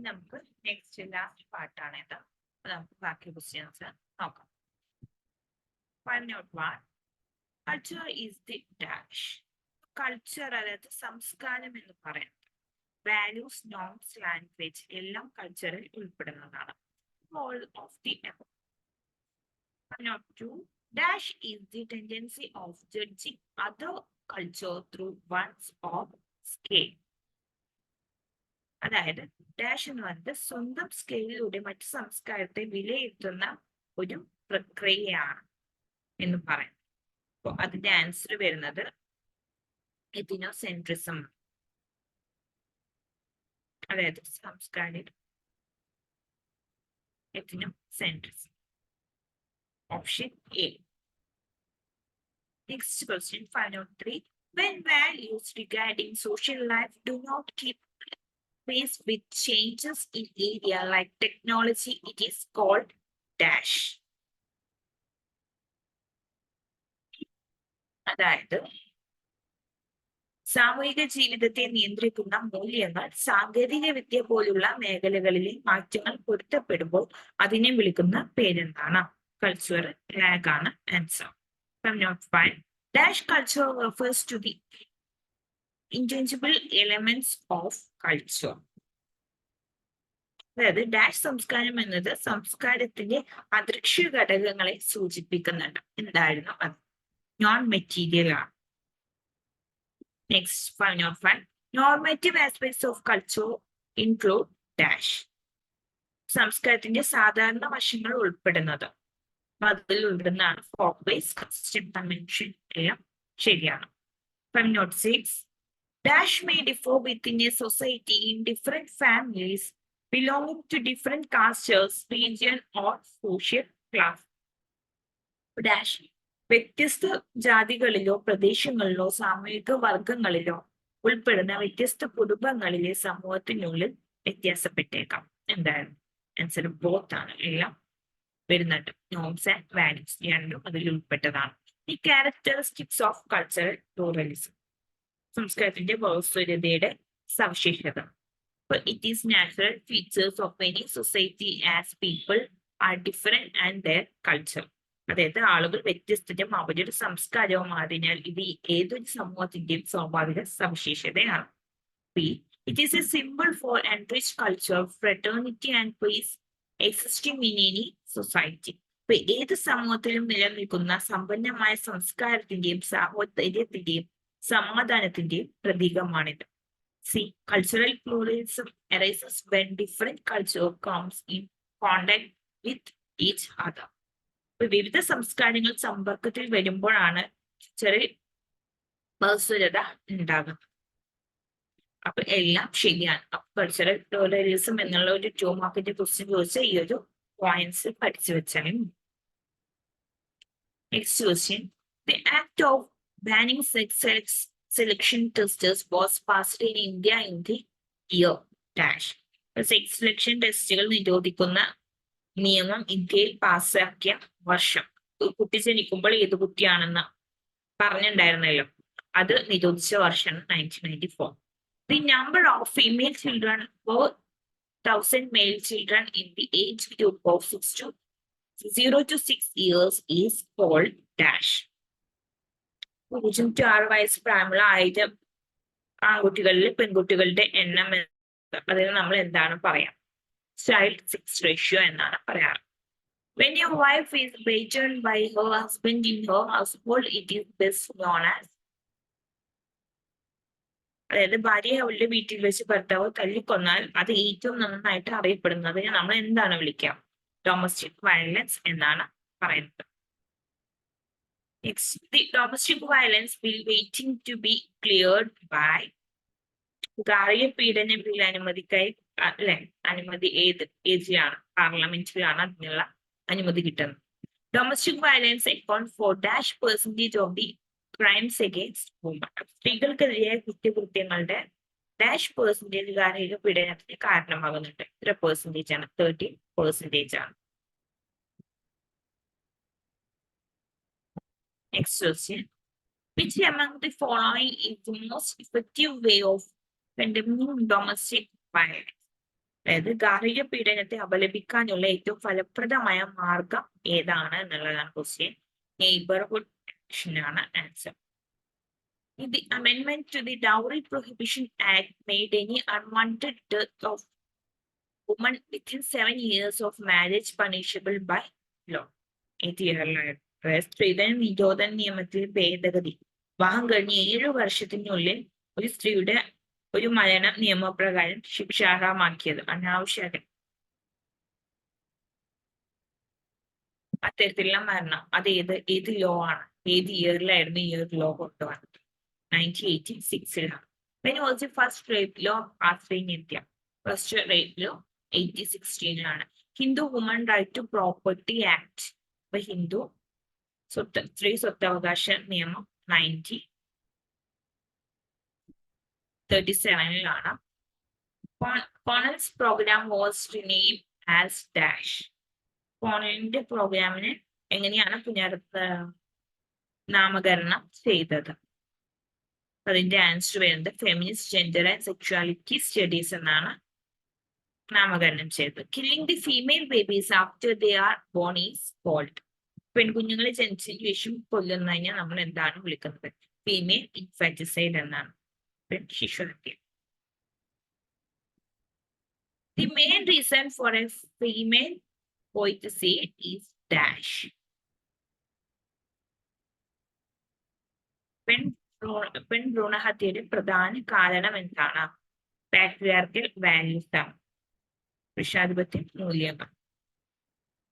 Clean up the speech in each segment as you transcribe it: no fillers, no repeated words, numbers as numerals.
നമുക്ക് next last പാർട്ടാണ് ഇത്. നമുക്ക് ബാക്കി ക്വസ്റ്റ്യൻസ് നോക്കാം. Culture is the dash. Culture അതായത് സംസ്കാരം എന്ന് പറയുന്നത് വാല്യൂസ്, നോംസ്, ലാംഗ്വേജ് എല്ലാം കൾച്ചറിൽ ഉൾപ്പെടുന്നതാണ്. All of the above. Note 2. Dash is the tendency of judging other culture through one's own scale. അതായത് ഡാഷ് എന്ന് പറയുന്നത് സ്വന്തം സ്കെയിലിലൂടെ മറ്റു സംസ്കാരത്തെ വിലയിരുത്തുന്ന ഒരു പ്രക്രിയയാണ് എന്ന് പറയാം. അപ്പൊ അതിന്റെ ആൻസർ വരുന്നത് എത്തിനോസെൻട്രിസം, അതായത് സംസ്കാരിക ethnocentrism. Option A. Next question, 503. When values regarding social life do not keep pace with changes in area like technology, it is called dash. അതായത് സാമൂഹിക ജീവിതത്തെ നിയന്ത്രിക്കുന്ന മൂല്യങ്ങൾ സാങ്കേതിക വിദ്യ പോലുള്ള മേഖലകളിലെ മാറ്റങ്ങൾ പൊരുത്തപ്പെടുമ്പോൾ അതിനെ വിളിക്കുന്ന പേരെന്താണ്? കൾച്ചറൽ ലാഗ് ആണ് answer. Note 5. Dash culture refers to the intangible elements of culture. അതായത് ഡാഷ് സംസ്കാരം എന്നത് സംസ്കാരത്തിന്റെ അദൃശ്യ ഘടകങ്ങളെ സൂചിപ്പിക്കുന്നുണ്ട്. എന്തായിരുന്നു അത്? നോൺ മെറ്റീരിയൽ ആണ്. Next, 505. Normative aspects of culture include dash. സംസ്കാരത്തിന്റെ സാധാരണ വശങ്ങൾ ഉൾപ്പെടുന്നത് അതിൽ ഉൾപ്പെടുന്നതാണ് folk ways, custom, convention എല്ലാം ശരിയാണ്. 506. Dash may differ within a society in different families belonging to different castes, region or social class. Dash വ്യത്യസ്ത ജാതികളിലോ പ്രദേശങ്ങളിലോ സാമൂഹിക വർഗങ്ങളിലോ ഉൾപ്പെടുന്ന വ്യത്യസ്ത കുടുംബങ്ങളിലെ സമൂഹത്തിനുള്ളിൽ വ്യത്യാസപ്പെട്ടേക്കാം. എന്തായാലും ആൻസർ ബോത്ത് ആണ്. എല്ലാം വരുന്നുണ്ട്. നോംസ് ആൻഡ് വാല്യൂസ് രണ്ടും അതിൽ ഉൾപ്പെട്ടതാണ്. ഈ ക്യാരക്ടറിസ്റ്റിക്സ് ഓഫ് കൾച്ചറൽ പ്ലൂറലിസം, സംസ്കാരത്തിന്റെ ബഹുസ്വരതയുടെ സവിശേഷത. It is natural features of any society as people are different and their culture. അതായത് ആളുകൾ വ്യത്യസ്തരും അവരുടെ സംസ്കാരവും ആയതിനാൽ ഇത് ഏതൊരു സമൂഹത്തിന്റെയും സ്വാഭാവിക സവിശേഷതയാണ്. It is a symbol for enriched culture, fraternity and peace existing in any society. ഇപ്പൊ ഏത് സമൂഹത്തിലും നിലനിൽക്കുന്ന സമ്പന്നമായ സംസ്കാരത്തിന്റെയും സാഹോദര്യത്തിന്റെയും സമാധാനത്തിന്റെയും പ്രതീകമാണിത്. Cultural pluralism arises when different culture comes in contact with each other. വിവിധ സംസ്കാരങ്ങൾ സമ്പർക്കത്തിൽ വരുമ്പോഴാണ് ചെറിയ ബഹുസ്വരത ഉണ്ടാകുന്നത്. അപ്പൊ എല്ലാം ശരിയാണ്. അപ്പൊ കൾച്ചറൽ പ്ലൂറലിസം എന്നുള്ള ഒരു 2 മാർക്കിന്റെ ക്വസ്റ്റ്യൻ ചോദിച്ച ഈ ഒരു പോയിന്റ്സ് പഠിച്ചു വെച്ചാലും. Next question. The act of banning sex selection testers was passed in India in the year dash. Sex selection ടെസ്റ്റുകൾ നിരോധിക്കുന്ന നിയമം ഇന്ത്യയിൽ പാസ്സാക്കിയ വർഷം. കുട്ടി ജനിക്കുമ്പോൾ ഏത് കുട്ടിയാണെന്ന് പറഞ്ഞിട്ടുണ്ടായിരുന്നല്ലോ, അത് നിരോധിച്ച വർഷം 1994. The number of female children per 1,000 male children in the age group of 0 to 6 years is called dash. 0 to 6 വയസ്സ് പ്രായമുള്ള 1000 ആൺകുട്ടികളിൽ പെൺകുട്ടികളുടെ എണ്ണം അതിന് നമ്മൾ എന്താണ് പറയാം? Child sex ratio എന്നാണ് പറയാറ്. When your wife is beaten by her husband in her household, it is best known as. അതായത് ഭാര്യയെ അവളുടെ വീട്ടിൽ വെച്ച് ഭർത്താവ് തല്ലിക്കൊന്നാൽ അത് ഏറ്റവും നന്നായിട്ട് അറിയപ്പെടുന്നതിന് നമ്മൾ എന്താണ് വിളിക്കുക? ഡൊമസ്റ്റിക് വയലൻസ് എന്നാണ് പറയുന്നത്. The domestic violence bill waiting to be cleared by ഗാർഹിക പീഡന ബിൽ അനുമതിക്കായി അല്ലെ, അനുമതി ഏത് ഏജിലാണ്? പാർലമെന്റിലാണ് അതിനുള്ള അനുമതി കിട്ടുന്നത്. Domestic violence account for dash percentage of the crimes against women. സ്ത്രീകൾക്കെതിരായ കുറ്റകൃത്യങ്ങളുടെ -% ഗാർഹിക പീഡനത്തിന് കാരണമാകുന്നുണ്ട്. എത്ര പെർസെന്റേജ് ആണ്? 30% ആണ്. Next question. Which among the following is the most effective way of condemning domestic violence? അതായത് ഗാർഹിക പീഡനത്തെ അപലപിക്കാനുള്ള ഏറ്റവും ഫലപ്രദമായ മാർഗം ഏതാണ് എന്നുള്ളതാണ് ക്വസ്റ്റ്യൻ. നെയ്ബർഹുഡ് ആക്ഷൻ ആണ് answer. The amendment to the Dowry Prohibition Act made any unwanted death of woman within 7 years of marriage punishable by law. സ്ത്രീധന നിരോധന നിയമത്തിൽ ഭേദഗതി. വിവാഹം കഴിഞ്ഞ് 7 വർഷത്തിനുള്ളിൽ ഒരു സ്ത്രീയുടെ ഒരു മരണം നിയമപ്രകാരം ശിക്ഷാർഹമാക്കിയത്. അനാവശ്യ അത്തരത്തിലുള്ള മരണം അത് ഏത് ലോ ആണ്, ഏത് ഇയറിലായിരുന്നു ഈ ഒരു ലോ കൊണ്ടുവന്നത്? 1986 When was the first rape law passed in India? First rape law 1816 ആണ്. Hindu woman right to property act, അപ്പൊ ഹിന്ദു സ്ത്രീ സ്വത്തവകാശ നിയമം 1937 Ponel's program was renamed as dash. പോണലിന്റെ പ്രോഗ്രാമിനെ എങ്ങനെയാണ് നാമകരണം ചെയ്തത്? അതിന്റെ ആൻസർ വരുന്നത് feminist gender and sexuality studies എന്നാണ് നാമകരണം ചെയ്തത്. Killing the female babies after they are born is called. പെൺകുഞ്ഞുങ്ങളെ ജനിച്ചതിന് ശേഷം കൊല്ലുന്നതിനെ നമ്മൾ എന്താണ് വിളിക്കുന്നത്? ഫീമെയിൽ ഇൻഫാറ്റിസൈഡ് എന്നാണ്, ശിശുഹത്യ. The main reason for a female coitusate is dash. പെൺഭ്രൂണഹത്യയുടെ പ്രധാന കാരണം എന്താണ്? പാട്രിയാർക്കൽ വാല്യൂസ് ആണ്, പുരുഷാധിപത്യ മൂല്യങ്ങൾ.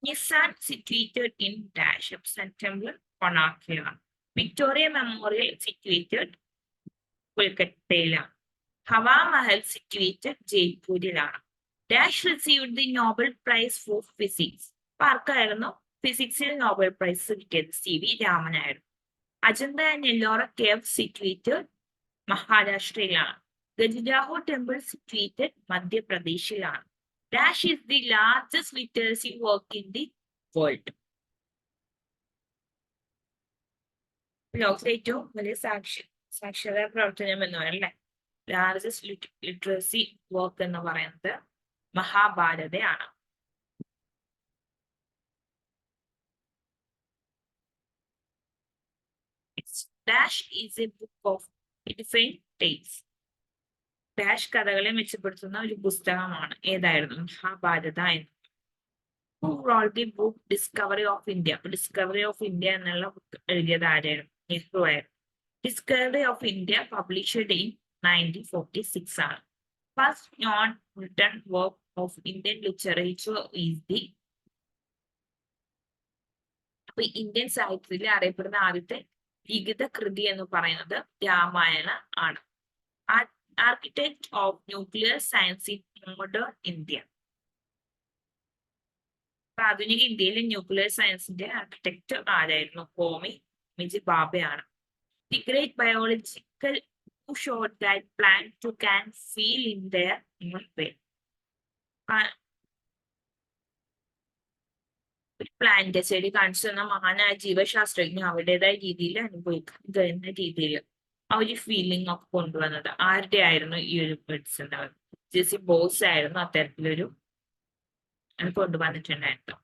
നിസാൻ സിറ്റുവേറ്റഡ് ഇൻ ഡാഷ് സെപ്റ്റംബർ കൊണാർക്കിലാണ്. വിക്ടോറിയ മെമ്മോറിയൽ സിറ്റുവേറ്റഡ് കൊൽക്കത്തയിലാണ്. ഹവാ മഹൽ സിറ്റുവേറ്റഡ് ജയ്പൂരിലാണ്. Dash received the Nobel prize for physics. ആർക്കായിരുന്നു ഫിസിക്സിൽ നോബൽ പ്രൈസ് കിട്ടിയത്? CV രാമനായിരുന്നു. Ajanta and Ellora cave situated മഹാരാഷ്ട്രയിലാണ്. ഖജുരാഹോ ടെമ്പിൾ സിറ്റുവേറ്റഡ് മധ്യപ്രദേശിലാണ്. Dash is the largest literacy work in the world. ലോകത്തിലെ ഏറ്റവും വലിയ സാക്ഷരതാ പ്രവർത്തനം എന്ന് പറയല്ലേ, ലാർജസ്റ്റ് ലിറ്ററസി വർക്ക് എന്ന് പറയുന്നത് മഹാഭാരതയാണ്. Dash is a book of different tales. Dash കഥകളെ മെച്ചപ്പെടുത്തുന്ന ഒരു പുസ്തകമാണ്. ഏതായിരുന്നു? Mahabharata. Who wrote the book Discovery of India? Discovery of India എന്നുള്ള ബുക്ക് എഴുതിയത് ആരായിരുന്നു? നെഹ്റു ആയിരുന്നു. Discovery of India published in 1946 ആണ്. First non-written work of Indian literature is the. അപ്പൊ ഇന്ത്യൻ സാഹിത്യത്തിൽ അറിയപ്പെടുന്ന ആദ്യത്തെ ലിഖിത കൃതി എന്ന് പറയുന്നത് രാമായണ ആണ്. Architect of nuclear science in modern India. ആധുനിക ഇന്ത്യയിലെ ന്യൂക്ലിയർ സയൻസിന്റെ ആർക്കിടെക്ട് ആരായിരുന്നു? ഹോമി ഭാഭയാണ്. The great biological who showed that plants can feel in their own way. Plant ചെടി കാണിച്ചു തന്ന മഹാനായ ജീവശാസ്ത്രജ്ഞ അവരുടേതായ രീതിയിൽ അനുഭവിക്കാൻ കഴിയുന്ന രീതിയിൽ ആ ഒരു ഫീലിംഗ് ഒക്കെ കൊണ്ടുവന്നത് ആരുടെ ആയിരുന്നു? ഈ ഒരു മെഡിസിൻ ജെസി ബോസ് ആയിരുന്നു അത്തരത്തിലൊരു കൊണ്ടുവന്നിട്ടുണ്ടായിരുന്നു.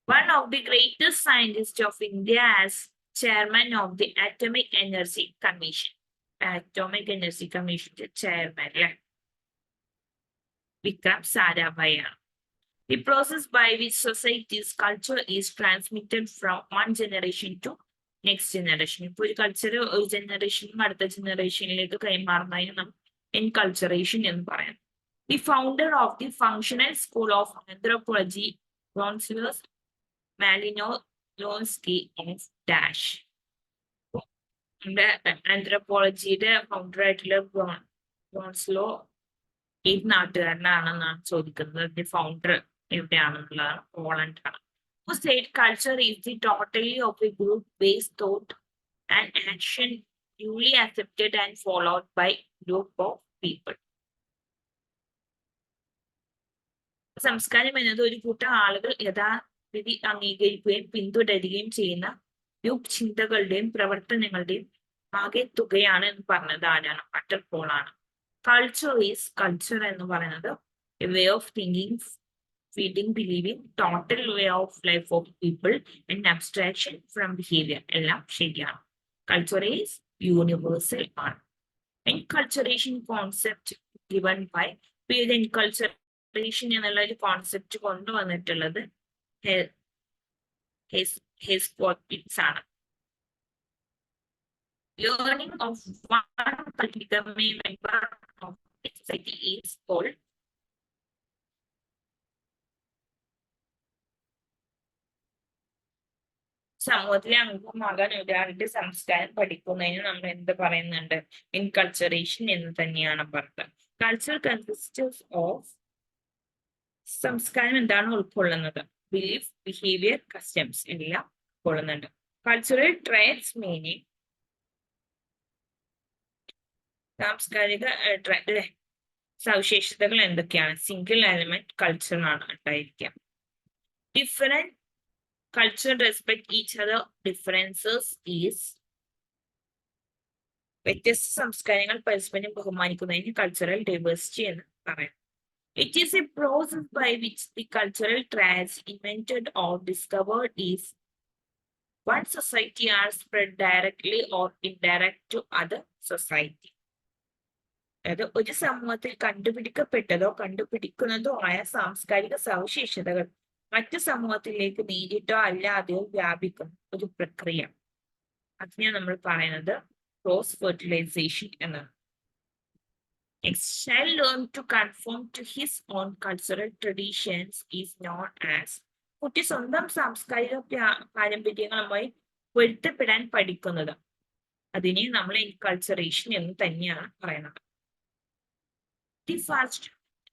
One of the greatest scientist of India as chairman of the atomic energy commission. Atomic energy കമ്മീഷന്റെ ചെയർമാൻ അല്ലെ വിക്രം സാരാഭായി ആണ്. The process by which society's culture is transmitted from one generation to next generation. ഇപ്പോൾ ഒരു culture ഒരു ജനറേഷനും അടുത്ത ജനറേഷനിലേക്ക് കൈമാറുന്നതിന് നാം എൻകൾച്ചറേഷൻ എന്ന് പറയാം. The founder of the functional school of anthropology, Bronislaw Malinowski of Dash. ആന്ത്രപ്പോളജിയുടെ ഫൗണ്ടർ ആയിട്ടുള്ള ബ്രോൺസ്ലോ ഏത് നാട്ടുകാരനാണെന്നാണ് ചോദിക്കുന്നത്. ഫൗണ്ടർ എവിടെയാണെന്നുള്ളതാണ്? പോളണ്ട് ആണ്. State culture is the totally of a group based thought and action newly accepted and followed by group of people. സംസ്കാരം എന്നത് ഒരു കൂട്ടം ആളുകൾ യഥാവിധി അംഗീകരിക്കുകയും പിന്തുടരുകയും ചെയ്യുന്ന ഗ്രൂപ്പ് ചിന്തകളുടെയും പ്രവർത്തനങ്ങളുടെയും ആകെ തുകയാണ് എന്ന് പറഞ്ഞത് ആരാണ്? ബട്ടർപോൾ ആണ്. കൾച്ചർ ഈസ് കൾച്ചർ എന്ന് പറയുന്നത് a way of thinking, feeding, believing, total way of life of people, and abstraction from behavior. എല്ലാം ശരിയാണ്. Culture is universal ആണ്. Enculturation concept given by enculturation എന്നുള്ള ഒരു കോൺസെപ്റ്റ് കൊണ്ടുവന്നിട്ടുള്ളത് ഹെസ്കോട്ട്സ് ആണ്. Learning of one to become a member of society is called സമൂഹത്തിലെ അംഗമാകാൻ ഒരാളുടെ സംസ്കാരം പഠിക്കുന്നതിന് നമ്മൾ എന്ത് പറയുന്നുണ്ട്? ഇൻകൾച്ചറേഷൻ എന്ന് തന്നെയാണ് പറയുന്നത്. കൾച്ചർ കൺസിസ്റ്റ് ഓഫ് സംസ്കാരം എന്താണ് ഉൾക്കൊള്ളുന്നത്? ബിലീഫ്, ബിഹേവിയർ, കസ്റ്റംസ് എല്ലാം ഉൾക്കൊള്ളുന്നുണ്ട്. കൾച്ചറൽ ട്രേറ്റ്സ് മീനിങ് സാംസ്കാരിക സവിശേഷതകൾ എന്തൊക്കെയാണ്? സിംഗിൾ എലിമെന്റ് കൾച്ചർ ആണ് ഉണ്ടായിരിക്കുക. Different culture respect each other differences is വ്യത്യസ്ത സംസ്കാരങ്ങൾ പരസ്പരം ബഹുമാനിക്കുന്നതിന് കൾച്ചറൽ ഡൈവേഴ്സിറ്റി എന്ന് പറയാം. It is a process by which the cultural traits invented or discovered is one society are spread directly or indirect to other society. അതായത് ഒരു സമൂഹത്തിൽ കണ്ടുപിടിക്കപ്പെട്ടതോ കണ്ടുപിടിക്കുന്നതോ ആയ സാംസ്കാരിക സവിശേഷതകൾ മറ്റു സമൂഹത്തിലേക്ക് നേരിട്ടോ അല്ലാതെയോ വ്യാപിക്കുന്ന ഒരു പ്രക്രിയ. അതിനെയാണ് നമ്മൾ പറയുന്നത് ക്രോസ് ഫെർട്ടിലൈസേഷൻ എന്നാണ്. Next, child learn to conform to his own cultural traditions is known as കുട്ടി സ്വന്തം സാംസ്കാരിക പാരമ്പര്യങ്ങളുമായി പൊരുത്തപ്പെടാൻ പഠിക്കുന്നത്. അതിനെ നമ്മൾ എൻകൾച്ചറേഷൻ എന്ന് തന്നെയാണ് പറയുന്നത്.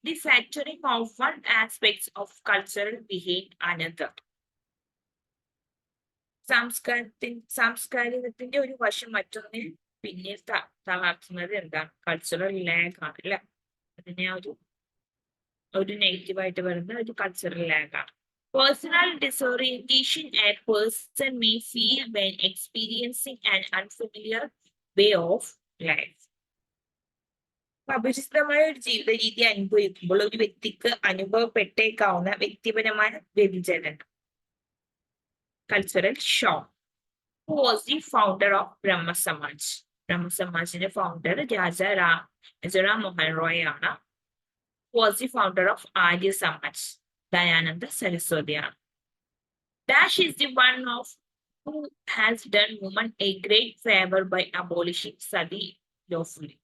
The factoring of one aspects of cultural behind another. സാംസ്കാരികത്തിന്റെ ഒരു വശം മറ്റൊന്നിൽ പിന്നെ തളർത്തുന്നത് എന്താണ്? കൾച്ചറൽ ലാഗ് ആണ് അല്ലെ. അതിനെ ഒരു നെഗറ്റീവായിട്ട് വരുന്ന ഒരു കൾച്ചറൽ ലാഗ് ആണ്. Personal disorientation a person may feel when experiencing an unfamiliar way of life. അപരിചിതമായ ഒരു ജീവിത രീതി അനുഭവിക്കുമ്പോൾ ഒരു വ്യക്തിക്ക് അനുഭവപ്പെട്ടേക്കാവുന്ന വ്യക്തിപരമായ വ്യതിചലനം. Cultural shock. Who was the founder of Brahmo Samaj? Brahmo സമാജിന്റെ ഫൗണ്ടർ രാജാറാം മോഹൻ റോയ് ആണ്. Who was the founder of Arya Samaj? Dayananda Saraswati ആണ്. Dash is the one of who has done women a great favor by abolishing sati lawfully.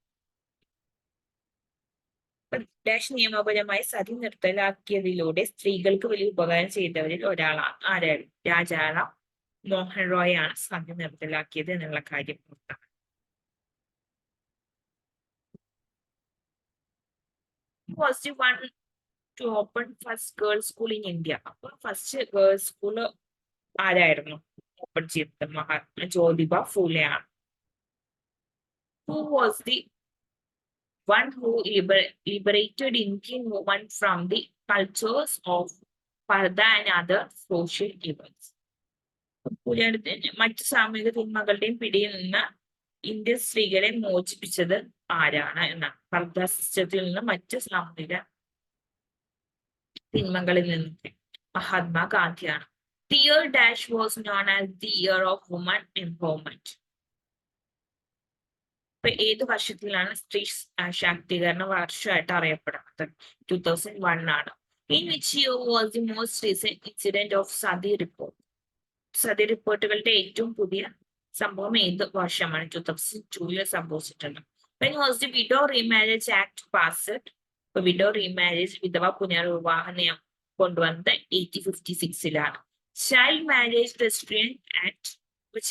Dash നിയമപരമായി സതി നിർത്തലാക്കിയതിലൂടെ സ്ത്രീകൾക്ക് വലിയ ഉപകാരം ചെയ്തവരിൽ ഒരാളാണ്. ആരാണ്? രാജാറാം മോഹൻ റോയ് ആണ് സതി നിർത്തലാക്കിയത് എന്നുള്ള കാര്യം പുറത്താണ്. Was the one to open first girls school in India. അപ്പോൾ ഫസ്റ്റ് ഗേൾസ് സ്കൂൾ ആരായിരുന്നു ഓപ്പൺ ചെയ്തത്? മഹാത്മാ ജ്യോതിബ ഫൂലെ ആണ്. Who was the one who liberated Indian women from the cultures of Parda and other social events? മറ്റു സാമൂഹിക തിന്മകളുടെയും പിടിയിൽ നിന്ന് Indian സ്ത്രീകളെ മോചിപ്പിച്ചത് ആരാണ് എന്നാണ്. പർദ സിസ്റ്റത്തിൽ നിന്ന് മറ്റു സാമൂഹിക തിന്മകളിൽ നിന്ന് മഹാത്മാഗാന്ധിയാണ്. The year dash was known as the year of women empowerment. ഇപ്പൊ ഏത് വർഷത്തിലാണ് സ്ത്രീ ശാക്തീകരണ വർഷമായിട്ട് അറിയപ്പെടുന്നത്? 2001 ആണ്. In which year was the most recent incident of Sati report? Sati റിപ്പോർട്ടുകളുടെ ഏറ്റവും പുതിയ സംഭവം ഏത് വർഷമാണ്? 2002 സംഭവിച്ചിട്ടുണ്ട്. When was the Widow Remarriage Act passed? ഇപ്പൊ വിഡോ റീമാരേജ് വിധവ പുനർവിവാഹ നിയമം കൊണ്ടുവന്നത് 1856 ചൈൽഡ് മാരേജ് റെസ്ട്രിയന്റ് ആക്ട്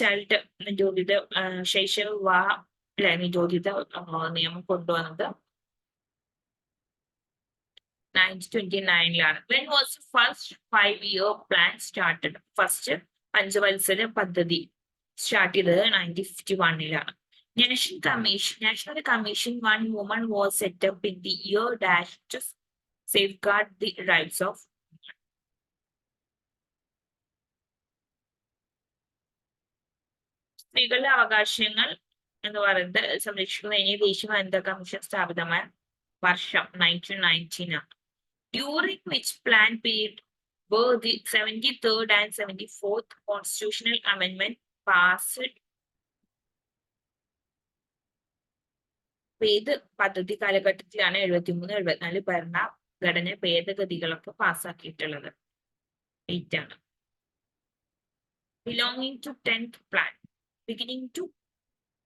ചൈൽഡ് നിരോധിത ശൈശവ വിവാഹ നിരോധിത നിയമം കൊണ്ടുവന്നത് 1929 When was the first 5-year plan started? First 5 വത്സര പദ്ധതി സ്റ്റാർട്ട് ചെയ്തത് 1951 National Commission One Woman was set up in the year dash to safeguard the rights of women. സ്ത്രീകളുടെ അവകാശങ്ങൾ എന്ന് പറയുന്നത് സംരക്ഷിക്കുന്നതിന് ദേശീയ വനിതാ കമ്മീഷൻ സ്ഥാപിതമായ വർഷം 1919 During which plan period were the 73rd and 74th constitutional amendment passed? ഏത് പദ്ധതി കാലഘട്ടത്തിലാണ് 73-74 ഭരണഘടന ഭേദഗതികളൊക്കെ പാസ്സാക്കിയിട്ടുള്ളത്? 8 ആണ്. Belonging to 10th plan. Beginning to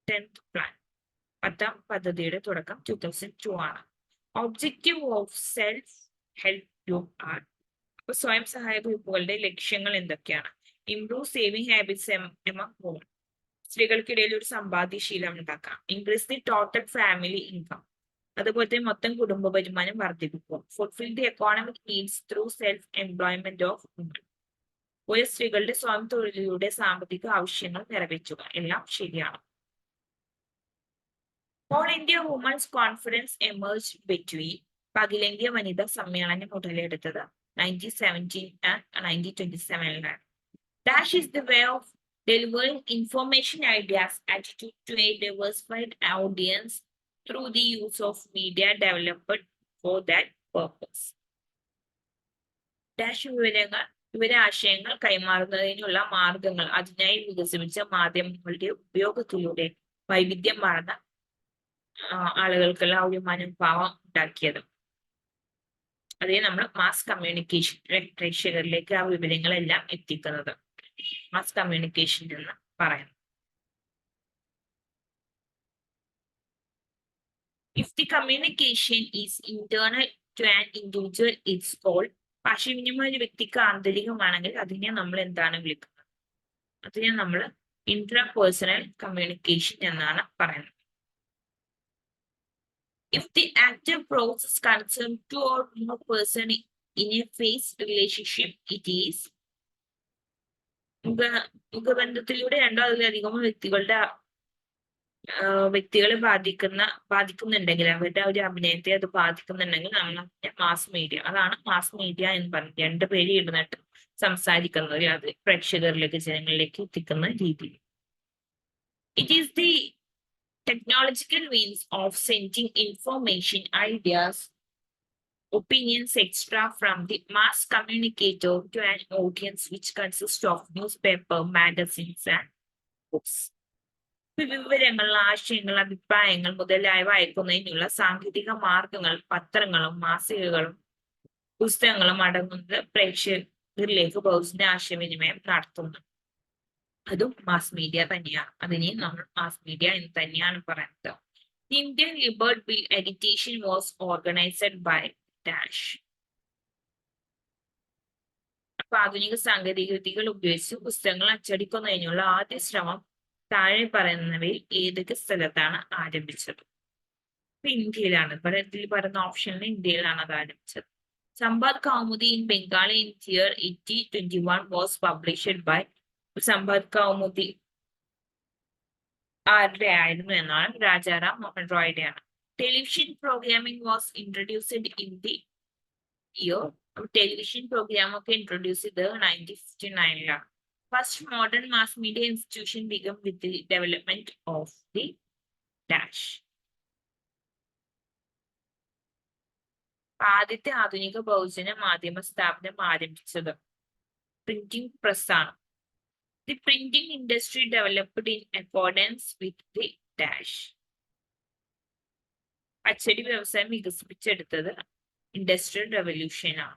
10th plan. 10ാം പദ്ധതിയുടെ തുടക്കം 2002 ആണ്. Objective of self-help group are. അപ്പൊ സ്വയം സഹായ ഗ്രൂപ്പുകളുടെ ലക്ഷ്യങ്ങൾ എന്തൊക്കെയാണ്? Improve saving habits among woman. സ്ത്രീകൾക്കിടയിൽ ഒരു സമ്പാദ്യശീലം ഉണ്ടാക്കാം. Increase the total family income. അതുപോലെ തന്നെ മൊത്തം കുടുംബ വരുമാനം വർദ്ധിപ്പിക്കുക. Fulfil the economic needs through self employment of woman. ഒരു സ്ത്രീകളുടെ സ്വയം തൊഴിലിലൂടെ സാമ്പത്തിക ആവശ്യങ്ങൾ നിറവേറ്റുക. എല്ലാം ശരിയാണ്. All India women's conference emerge between. അഖിലേന്ത്യാ വനിതാ സമ്മേളനം ഉടലെടുത്തത് 1917 and 1927. Dash is the way of delivering information, ideas, attitude to a diversified audience through the use of media developed for that purpose. Dash വിവരാശയങ്ങൾ കൈമാറുന്നതിനുള്ള മാർഗങ്ങൾ അതിനായി വികസിപ്പിച്ച മാധ്യമങ്ങളുടെ ഉപയോഗത്തിലൂടെ വൈവിധ്യമാർന്ന ആളുകൾക്കുള്ള ഒരു മനോഭാവം ഉണ്ടാക്കിയത്. അതേ നമ്മൾ മാസ് കമ്മ്യൂണിക്കേഷൻ പ്രേക്ഷകരിലേക്ക് ആ വിവരങ്ങളെല്ലാം എത്തിക്കുന്നത് മാസ് കമ്മ്യൂണിക്കേഷൻ എന്ന് പറയുന്നു. If the communication is internal to an individual, it's called. ആശയവിനിമയം ഒരു വ്യക്തിക്ക് ആന്തരികമാണെങ്കിൽ അതിനെ നമ്മൾ എന്താണ് വിളിക്കുന്നത്? അതിനെ നമ്മൾ ഇന്റർപേഴ്സണൽ കമ്മ്യൂണിക്കേഷൻ എന്നാണ് പറയുന്നത്. If the active process concerns two or more persons in a phase relationship, it is. മുഖബന്ധത്തിലൂടെ രണ്ടോ അതിലധികമോ വ്യക്തികളെ ബാധിക്കുന്നുണ്ടെങ്കിൽ അവരുടെ ഒരു അഭിനയത്തെ അത് ബാധിക്കുന്നുണ്ടെങ്കിൽ നമ്മൾ മാസ് മീഡിയ, അതാണ് മാസ് മീഡിയ എന്ന് പറയുന്നത്. രണ്ടുപേര് ഇരുന്നിട്ട് സംസാരിക്കുന്നത്, അത് പ്രേക്ഷകരിലേക്ക് ജനങ്ങളിലേക്ക് എത്തിക്കുന്ന രീതി. It is the technological means of sending information, ideas, opinions, etc. from the mass communicator to an audience which consists of newspaper, magazines and books. വിവരങ്ങൾ, ആശയങ്ങൾ, അഭിപ്രായങ്ങൾ മുതലായവ അയക്കുന്നതിനുള്ള സാങ്കേതിക മാർഗങ്ങൾ പത്രങ്ങളും മാസികകളും പുസ്തകങ്ങളും അടങ്ങുന്നത് പ്രേക്ഷകരിലേക്ക് ബഹുജന ആശയവിനിമയം നടത്തുന്നു. അതും മാസ് മീഡിയ തന്നെയാണ്. അതിനെ നമ്മൾ മാസ് മീഡിയ എന്ന് തന്നെയാണ് പറയുന്നത്. Indian liberty bill edition was organised by dash. അപ്പൊ ആധുനിക സാങ്കേതിക വിദ്യകൾ ഉപയോഗിച്ച് പുസ്തകങ്ങൾ അച്ചടിക്കുന്നതിനുള്ള ആദ്യ ശ്രമം താഴെ പറയുന്നവയിൽ ഏതൊക്കെ സ്ഥലത്താണ് ആരംഭിച്ചത്? ഇന്ത്യയിലാണ്. ഇതിൽ പറയുന്ന ഓപ്ഷനിൽ ഇന്ത്യയിലാണ് അത് ആരംഭിച്ചത്. Sambad Kaumudi in Bengali in year 1821 was published by. Sambad Kaumudi ആരുടെ ആയിരുന്നു എന്നാണ്? രാജാറാം മോഹൻ റോയുടെയാണ്. Television programming was introduced in the year. Television programme ഒക്കെ ഇൻട്രൊഡ്യൂസ് ചെയ്തത് 1959-ലാണ്. First modern mass media institution began with the development of the dash. ആദ്യത്തെ ആധുനിക ബഹുജന മാധ്യമ സ്ഥാപനം ആരംഭിച്ചത് പ്രിന്റിംഗ് പ്രസ് ആണ്. The printing industry developed in accordance with the dash. അച്ചടി വ്യവസായം വികസിപ്പിച്ചെടുത്തത് ഇൻഡസ്ട്രിയൽ റെവല്യൂഷൻ ആണ്.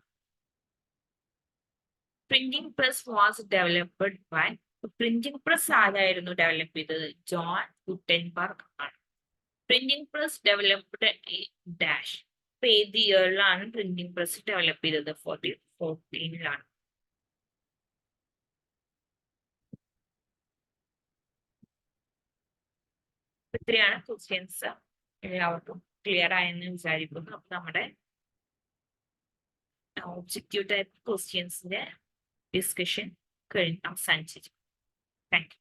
Printing press was developed by. Printing press ആരായിരുന്നു ഡെവലപ്പ് ചെയ്തത്? ജോൺ ഗുട്ടൻബർഗ് ആണ്. Printing press developed dash. ഏത് ഇയറിലാണ് പ്രിന്റിംഗ് പ്രസ് ഡെവലപ്പ് ചെയ്തത്? 1414-ലാണ്. ഇത്രയാണ് ക്വസ്റ്റ്യൻസ്. എല്ലാവർക്കും ക്ലിയർ ആയെന്ന് വിചാരിക്കുന്നു. അപ്പൊ നമ്മുടെ ഒബ്ജക്റ്റീവ് ടൈപ്പ് ക്വസ്റ്റ്യൻസിന്റെ ഡിസ്കഷൻ അവസാനിച്ചിരിക്കും. Thank U.